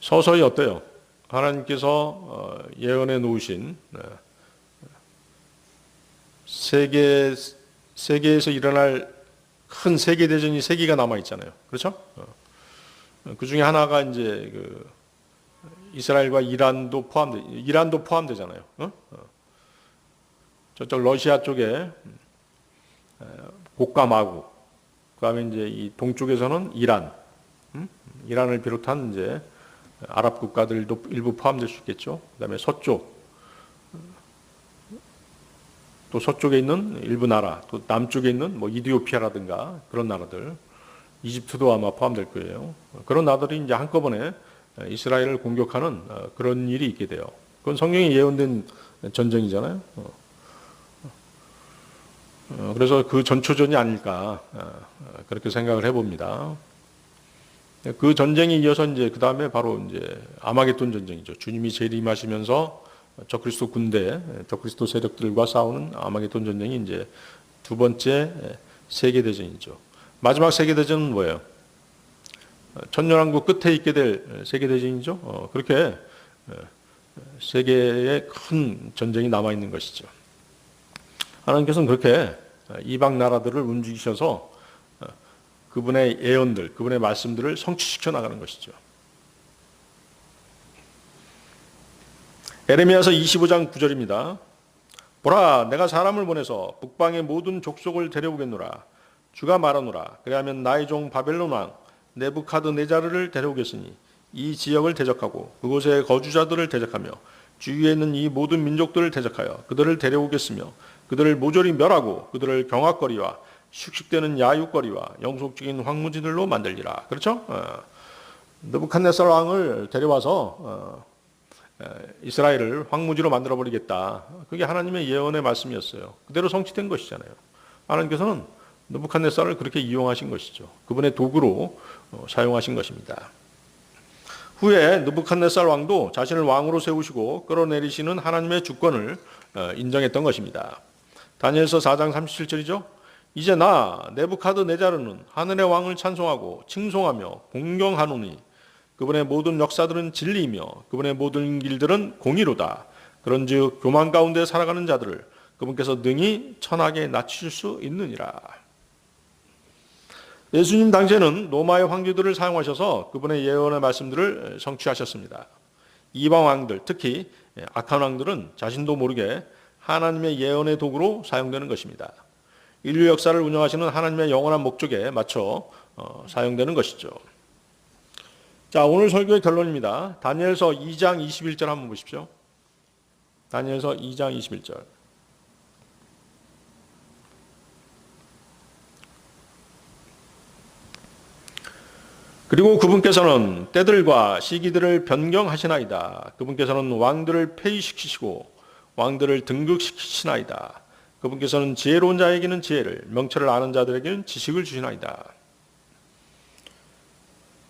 서서히 어때요? 하나님께서 예언해 놓으신 세계에서 일어날 큰 세계 대전이 3개가 남아 있잖아요. 그렇죠? 그 중에 하나가 이제 이스라엘과 이란도 포함되잖아요. 저쪽 러시아 쪽에 곡과마국, 그다음에 이제 이 동쪽에서는 이란을 비롯한 이제 아랍 국가들도 일부 포함될 수 있겠죠. 그다음에 또 서쪽에 있는 일부 나라, 또 남쪽에 있는 뭐 이디오피아라든가 그런 나라들, 이집트도 아마 포함될 거예요. 그런 나라들이 이제 한꺼번에 이스라엘을 공격하는 그런 일이 있게 돼요. 그건 성경에 예언된 전쟁이잖아요. 그래서 그 전초전이 아닐까 그렇게 생각을 해봅니다. 그 전쟁이 이어서 이제 그 다음에 바로 이제 아마겟돈 전쟁이죠. 주님이 재림하시면서 적그리스도 군대, 적그리스도 세력들과 싸우는 아마겟돈 전쟁이 이제 두 번째 세계 대전이죠. 마지막 세계 대전은 뭐예요? 천년왕국 끝에 있게 될 세계 대전이죠. 그렇게 세계에 큰 전쟁이 남아 있는 것이죠. 하나님께서는 그렇게 이방 나라들을 움직이셔서 그분의 예언들, 그분의 말씀들을 성취시켜 나가는 것이죠. 에레미야서 25장 9절입니다. 보라, 내가 사람을 보내서 북방의 모든 족속을 데려오겠노라. 주가 말하노라. 그리하면 나의 종 바벨론 왕 네부카드네자르를 데려오겠으니 이 지역을 대적하고 그곳의 거주자들을 대적하며 주위에 있는 이 모든 민족들을 대적하여 그들을 데려오겠으며 그들을 모조리 멸하고 그들을 경악거리와 슉슉대는 야육거리와 영속적인 황무지들로 만들리라. 그렇죠? 느부갓네살 왕을 데려와서 이스라엘을 황무지로 만들어버리겠다. 그게 하나님의 예언의 말씀이었어요. 그대로 성취된 것이잖아요. 하나님께서는 느부갓네살을 그렇게 이용하신 것이죠. 그분의 도구로 사용하신 것입니다. 후에 느부갓네살 왕도 자신을 왕으로 세우시고 끌어내리시는 하나님의 주권을 인정했던 것입니다. 다니엘서 4장 37절이죠. 이제 나 네부카드네자르는 하늘의 왕을 찬송하고 칭송하며 공경하노니 그분의 모든 역사들은 진리이며 그분의 모든 길들은 공의로다. 그런즉 교만 가운데 살아가는 자들을 그분께서 능히 천하게 낮추실 수 있느니라. 예수님 당시에는 로마의 황제들을 사용하셔서 그분의 예언의 말씀들을 성취하셨습니다. 이방 왕들, 특히 악한 왕들은 자신도 모르게 하나님의 예언의 도구로 사용되는 것입니다. 인류 역사를 운영하시는 하나님의 영원한 목적에 맞춰 사용되는 것이죠. 자, 오늘 설교의 결론입니다. 다니엘서 2장 21절 한번 보십시오. 다니엘서 2장 21절. 그리고 그분께서는 때들과 시기들을 변경하시나이다. 그분께서는 왕들을 폐위시키시고 왕들을 등극시키시나이다. 그분께서는 지혜로운 자에게는 지혜를, 명철을 아는 자들에게는 지식을 주시나이다.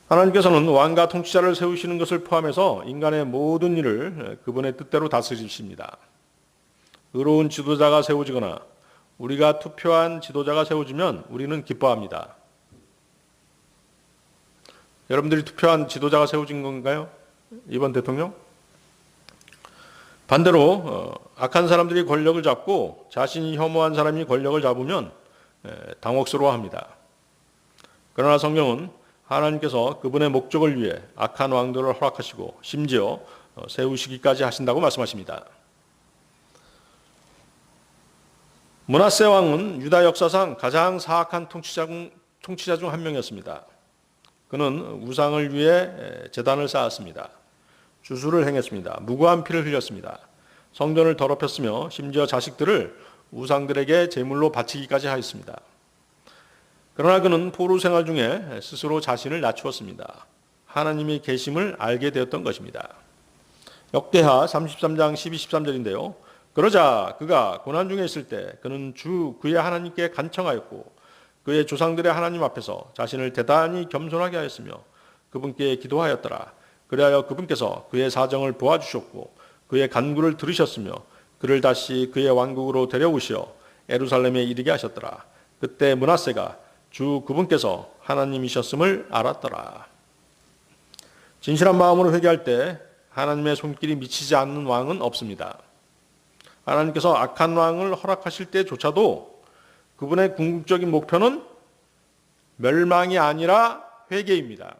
하나님께서는 왕과 통치자를 세우시는 것을 포함해서 인간의 모든 일을 그분의 뜻대로 다스리십니다. 의로운 지도자가 세워지거나 우리가 투표한 지도자가 세워지면 우리는 기뻐합니다. 여러분들이 투표한 지도자가 세워진 건가요? 이번 대통령? 반대로 악한 사람들이 권력을 잡고 자신이 혐오한 사람이 권력을 잡으면 당혹스러워합니다. 그러나 성경은 하나님께서 그분의 목적을 위해 악한 왕들을 허락하시고 심지어 세우시기까지 하신다고 말씀하십니다. 므낫세 왕은 유다 역사상 가장 사악한 통치자 중 한 명이었습니다. 그는 우상을 위해 제단을 쌓았습니다. 주술을 행했습니다. 무고한 피를 흘렸습니다. 성전을 더럽혔으며 심지어 자식들을 우상들에게 제물로 바치기까지 하였습니다. 그러나 그는 포로 생활 중에 스스로 자신을 낮추었습니다. 하나님의 계심을 알게 되었던 것입니다. 역대하 33장 12, 13절인데요. 그러자 그가 고난 중에 있을 때 그는 주 그의 하나님께 간청하였고 그의 조상들의 하나님 앞에서 자신을 대단히 겸손하게 하였으며 그분께 기도하였더라. 그리하여 그분께서 그의 사정을 보아주셨고 그의 간구를 들으셨으며 그를 다시 그의 왕국으로 데려오시어 예루살렘에 이르게 하셨더라. 그때 므낫세가 주 그분께서 하나님이셨음을 알았더라. 진실한 마음으로 회개할 때 하나님의 손길이 미치지 않는 왕은 없습니다. 하나님께서 악한 왕을 허락하실 때조차도 그분의 궁극적인 목표는 멸망이 아니라 회개입니다.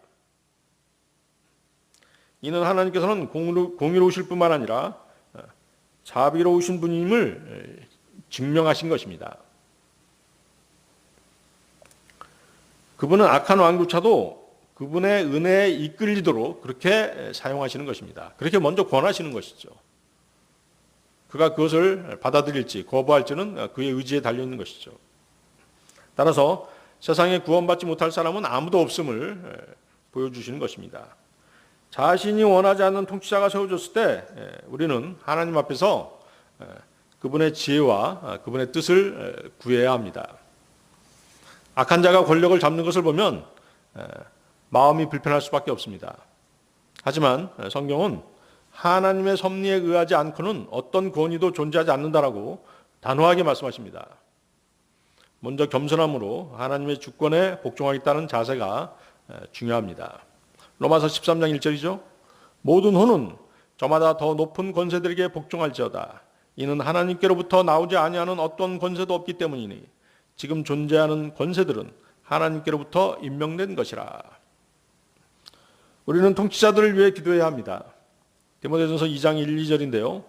이는 하나님께서는 공의로우실 뿐만 아니라 자비로우신 분임을 증명하신 것입니다. 그분은 악한 왕조차도 그분의 은혜에 이끌리도록 그렇게 사용하시는 것입니다. 그렇게 먼저 권하시는 것이죠. 그가 그것을 받아들일지 거부할지는 그의 의지에 달려있는 것이죠. 따라서 세상에 구원받지 못할 사람은 아무도 없음을 보여주시는 것입니다. 자신이 원하지 않는 통치자가 세워졌을 때 우리는 하나님 앞에서 그분의 지혜와 그분의 뜻을 구해야 합니다. 악한 자가 권력을 잡는 것을 보면 마음이 불편할 수밖에 없습니다. 하지만 성경은 하나님의 섭리에 의하지 않고는 어떤 권위도 존재하지 않는다라고 단호하게 말씀하십니다. 먼저 겸손함으로 하나님의 주권에 복종하겠다는 자세가 중요합니다. 로마서 13장 1절이죠. 모든 혼은 저마다 더 높은 권세들에게 복종할지어다. 이는 하나님께로부터 나오지 아니하는 어떤 권세도 없기 때문이니 지금 존재하는 권세들은 하나님께로부터 임명된 것이라. 우리는 통치자들을 위해 기도해야 합니다. 디모데전서 2장 1, 2절인데요.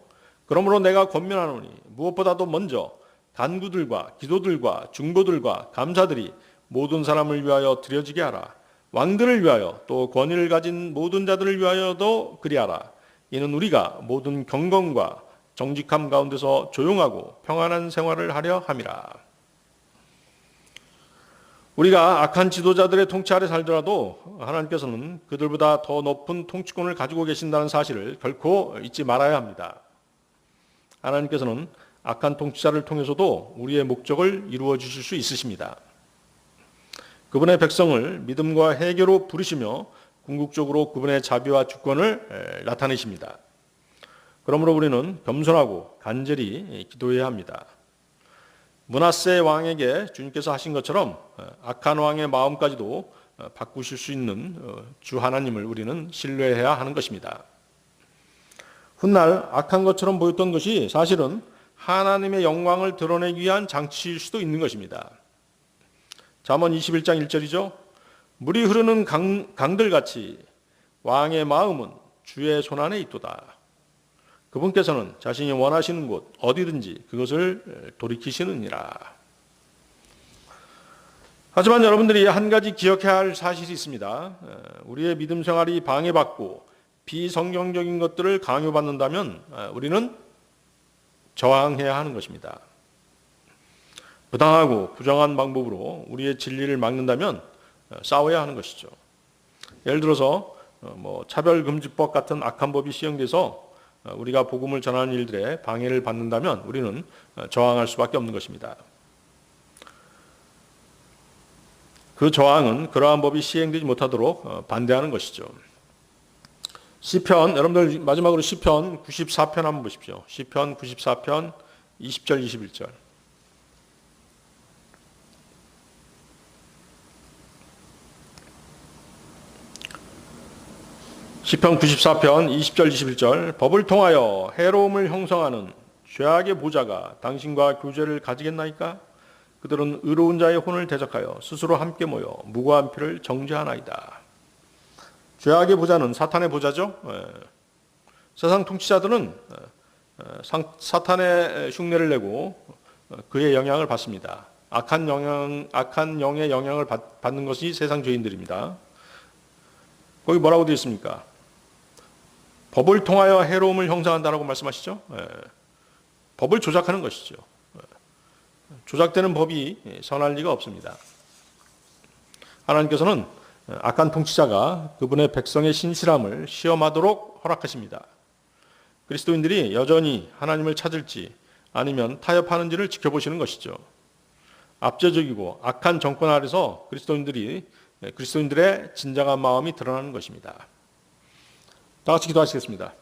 그러므로 내가 권면하노니 무엇보다도 먼저 간구들과 기도들과 중보들과 감사들이 모든 사람을 위하여 드려지게 하라. 왕들을 위하여 또 권위를 가진 모든 자들을 위하여도 그리하라. 이는 우리가 모든 경건과 정직함 가운데서 조용하고 평안한 생활을 하려 함이라. 우리가 악한 지도자들의 통치 아래 살더라도 하나님께서는 그들보다 더 높은 통치권을 가지고 계신다는 사실을 결코 잊지 말아야 합니다. 하나님께서는 악한 통치자를 통해서도 우리의 목적을 이루어 주실 수 있으십니다. 그분의 백성을 믿음과 회개로 부르시며 궁극적으로 그분의 자비와 주권을 나타내십니다. 그러므로 우리는 겸손하고 간절히 기도해야 합니다. 므낫세 왕에게 주님께서 하신 것처럼 악한 왕의 마음까지도 바꾸실 수 있는 주 하나님을 우리는 신뢰해야 하는 것입니다. 훗날 악한 것처럼 보였던 것이 사실은 하나님의 영광을 드러내기 위한 장치일 수도 있는 것입니다. 잠언 21장 1절이죠. 물이 흐르는 강들같이 왕의 마음은 주의 손안에 있도다. 그분께서는 자신이 원하시는 곳 어디든지 그것을 돌이키시느니라. 하지만 여러분들이 한 가지 기억해야 할 사실이 있습니다. 우리의 믿음 생활이 방해받고 비성경적인 것들을 강요받는다면 우리는 저항해야 하는 것입니다. 부당하고 부정한 방법으로 우리의 진리를 막는다면 싸워야 하는 것이죠. 예를 들어서 차별금지법 같은 악한 법이 시행돼서 우리가 복음을 전하는 일들에 방해를 받는다면 우리는 저항할 수밖에 없는 것입니다. 그 저항은 그러한 법이 시행되지 못하도록 반대하는 것이죠. 시편, 여러분들 마지막으로 시편 94편 한번 보십시오. 시편 94편 20절 21절. 시편 94편 20절 21절. 법을 통하여 해로움을 형성하는 죄악의 보좌가 당신과 교제를 가지겠나이까? 그들은 의로운 자의 혼을 대적하여 스스로 함께 모여 무고한 피를 정죄하나이다. 죄악의 보좌는 사탄의 보좌죠. 세상 통치자들은 사탄의 흉내를 내고 그의 영향을 받습니다. 악한 영의 영향을 받는 것이 세상 죄인들입니다. 거기 뭐라고 되어 있습니까? 법을 통하여 해로움을 형성한다라고 말씀하시죠. 법을 조작하는 것이죠. 조작되는 법이 선할 리가 없습니다. 하나님께서는 악한 통치자가 그분의 백성의 신실함을 시험하도록 허락하십니다. 그리스도인들이 여전히 하나님을 찾을지 아니면 타협하는지를 지켜보시는 것이죠. 압제적이고 악한 정권 아래서 그리스도인들의 진정한 마음이 드러나는 것입니다. 다 같이 기도하시겠습니다.